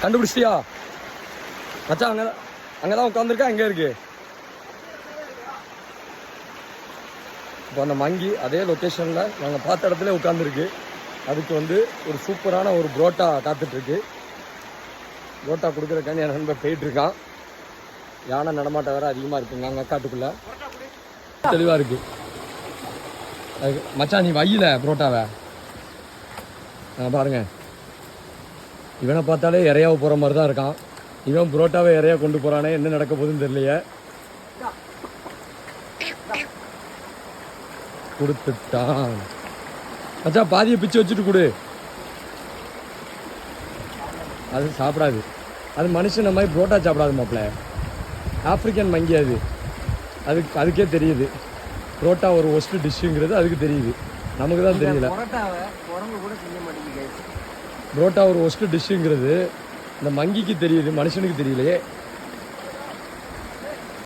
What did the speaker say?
கண்டுபிடிச்சிட்டியா மச்சான்? அங்கதான் உட்காந்துருக்கா, எங்க இருக்கு இப்போ அந்த மங்கி? அதே லொக்கேஷன்ல நாங்க பார்த்த இடத்துல உட்காந்துருக்கு. அதுக்கு வந்து ஒரு சூப்பரான ஒரு புரோட்டா காத்துட்டு இருக்கு. புரோட்டா கொடுக்குறக்காண்டி என் நண்பர் போயிட்டு இருக்கான். யானை நடமாட்டம் வேற அதிகமா இருக்குங்க அங்க காட்டுக்குள்ள. தெளிவா இருக்கு மச்சான். நீ வையில புரோட்டாவை பாருங்க. இவனை பார்த்தாலே இறையாவை போற மாதிரி தான் இருக்கான். இவன் புரோட்டாவை இறையா கொண்டு போறானே, என்ன நடக்க போகுதுன்னு தெரியலையே. கொடுத்துட்டான் மச்சா. பாதியை பிச்சு வச்சுட்டு கொடு. அது சாப்பிடாது. அது மனுஷன் மாதிரி புரோட்டா சாப்பிடாது மாப்பிள்ள. ஆப்பிரிக்கன் மங்கி அது. அதுக்கே தெரியுது புரோட்டா ஒரு ஒஸ்ட் டிஷ்ஷுங்கிறது அதுக்கு தெரியுது. நமக்கு தான் தெரியல. புரோட்டா ஒரு ஒஸ்ட் டிஷ்ஷுங்கிறது இந்த மங்கிக்கு தெரியுது, மனுஷனுக்கு தெரியலையே.